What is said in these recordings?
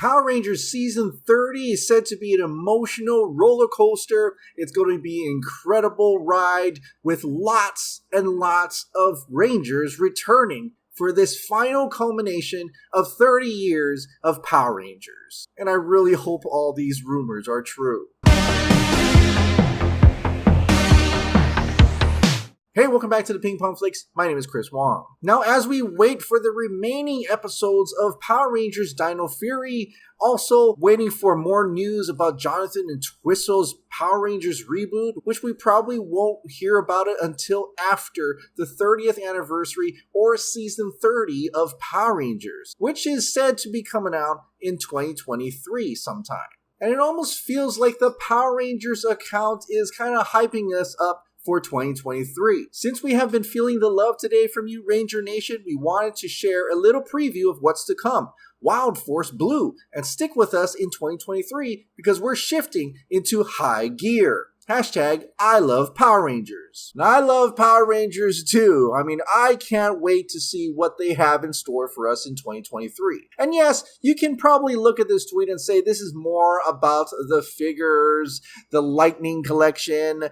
Power Rangers Season 30 is said to be an emotional roller coaster. It's going to be an incredible ride with lots and lots of Rangers returning for this final culmination of 30 years of Power Rangers. And I really hope all these rumors are true. Hey, welcome back to the Ping Pong Flix. My name is Chris Wong. Now, as we wait for the remaining episodes of Power Rangers Dino Fury, also waiting for more news about Jonathan and Twistle's Power Rangers reboot, which we probably won't hear about it until after the 30th anniversary or season 30 of Power Rangers, which is said to be coming out in 2023 sometime. And it almost feels like the Power Rangers account is kind of hyping us up for 2023. Since we have been feeling the love today from you, Ranger Nation, we wanted to share a little preview of what's to come. Wild Force Blue, and stick with us in 2023 because we're shifting into high gear. Hashtag I love Power Rangers. Now, I love Power Rangers too. I mean, I can't wait to see what they have in store for us in 2023. And yes, you can probably look at this tweet and say this is more about the figures, the Lightning collection,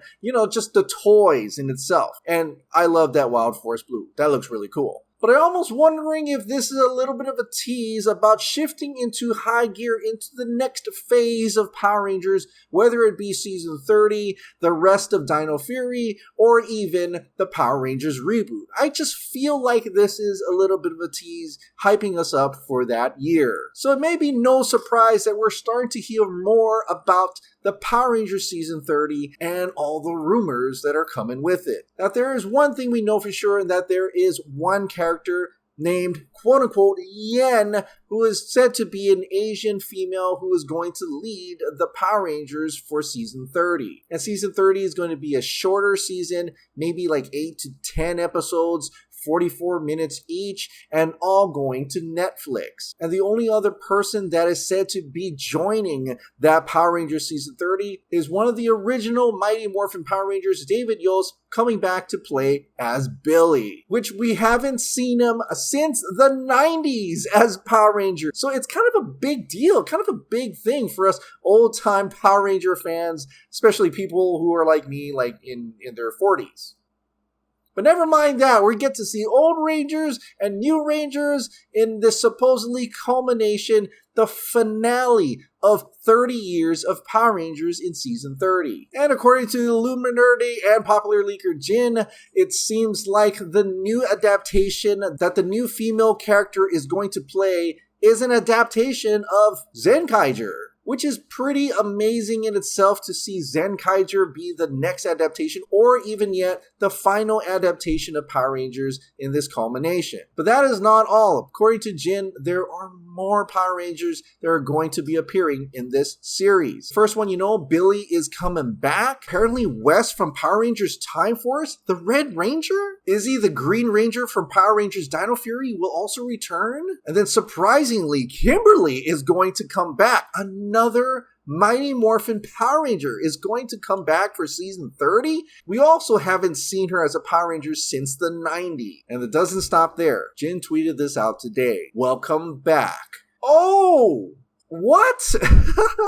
just the toys in itself. And I love that Wild Force Blue. That looks really cool. But I'm almost wondering if this is a little bit of a tease about shifting into high gear into the next phase of Power Rangers, whether it be Season 30, the rest of Dino Fury, or even the Power Rangers reboot. I just feel like this is a little bit of a tease, hyping us up for that year. So it may be no surprise that we're starting to hear more about the Power Rangers Season 30 and all the rumors that are coming with it. Now, there is one thing we know for sure, and that there is one character named quote-unquote Yen, who is said to be an Asian female who is going to lead the Power Rangers for Season 30. And Season 30 is going to be a shorter season, maybe like 8 to 10 episodes, 44 minutes each, and all going to Netflix. And the only other person that is said to be joining that Power Rangers Season 30 is one of the original Mighty Morphin Power Rangers, David Yost, coming back to play as Billy, which we haven't seen him since the 90s as Power Ranger. So it's kind of a big deal, kind of a big thing for us old-time Power Ranger fans, especially people who are like me, like in their 40s. But never mind that, we get to see old Rangers and new Rangers in this supposedly culmination, the finale of 30 years of Power Rangers in Season 30. And according to the Illuminati and popular leaker Jin, it seems like the new adaptation that the new female character is going to play is an adaptation of Zenkaiger, which is pretty amazing in itself to see Zenkaiger be the next adaptation, or even yet the final adaptation of Power Rangers in this culmination. But that is not all. According to Jin, there are more Power Rangers that are going to be appearing in this series. First one, Billy is coming back. Apparently Wes from Power Rangers Time Force, the Red Ranger? Izzy, the Green Ranger from Power Rangers Dino Fury, will also return. And then surprisingly, Kimberly is going to come back. Another Mighty Morphin Power Ranger is going to come back for Season 30. We also haven't seen her as a Power Ranger since the 90s. And it doesn't stop there. Jin tweeted this out today. Welcome back. Oh! What?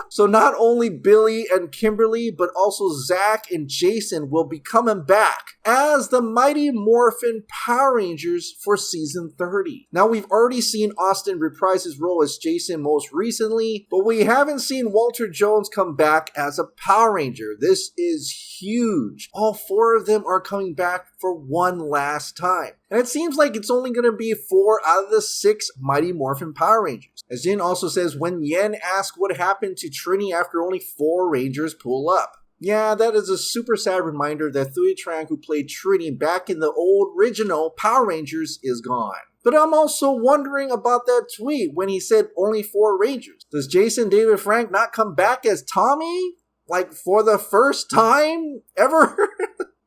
So not only Billy and Kimberly, but also Zach and Jason will be coming back as the Mighty Morphin Power Rangers for Season 30. Now, we've already seen Austin reprise his role as Jason most recently, but we haven't seen Walter Jones come back as a Power Ranger. This is huge. All four of them are coming back for one last time. And it seems like it's only going to be 4 out of the 6 Mighty Morphin Power Rangers. As Jin also says, when Yen asks what happened to Trini after only 4 Rangers pull up. Yeah, that is a super sad reminder that Thuy Tran, who played Trini back in the old original Power Rangers, is gone. But I'm also wondering about that tweet when he said only 4 Rangers. Does Jason David Frank not come back as Tommy? Like for the first time ever?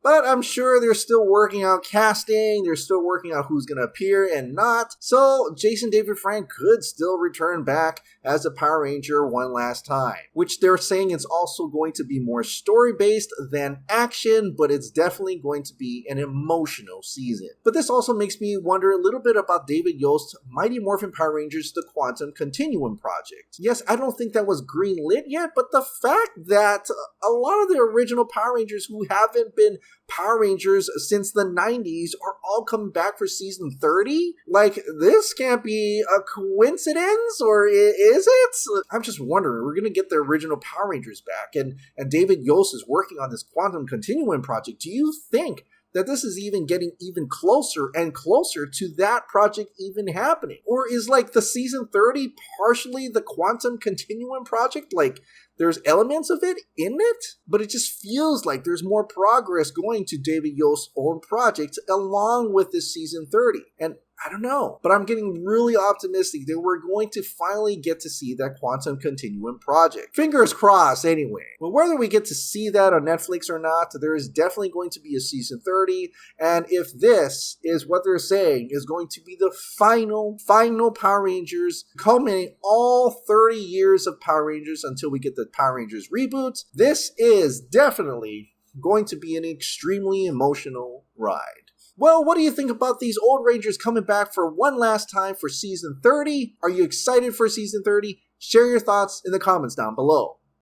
But I'm sure they're still working out casting, they're still working out who's going to appear and not, so Jason David Frank could still return back as a Power Ranger one last time, which they're saying it's also going to be more story-based than action, but it's definitely going to be an emotional season. But this also makes me wonder a little bit about David Yost's Mighty Morphin Power Rangers The Quantum Continuum project. Yes, I don't think that was greenlit yet, but the fact that a lot of the original Power Rangers who haven't been Power Rangers since the 90s are all coming back for season 30? Like, this can't be a coincidence, or is it? I'm just wondering, we're gonna get the original Power Rangers back, and David Yost is working on this Quantum Continuum project. Do you think that this is even getting even closer and closer to that project even happening? Or is like the season 30 partially the Quantum Continuum project? Like, there's elements of it in it, but it just feels like there's more progress going to David Yost's own project along with this season 30. And I don't know, but I'm getting really optimistic that we're going to finally get to see that Quantum Continuum project. Fingers crossed anyway. But whether we get to see that on Netflix or not, there is definitely going to be a season 30. And if this is what they're saying is going to be the final Power Rangers, culminating all 30 years of Power Rangers until we get the Power Rangers reboot, this is definitely going to be an extremely emotional ride. Well, what do you think about these old Rangers coming back for one last time for season 30? Are you excited for season 30? Share your thoughts in the comments down below.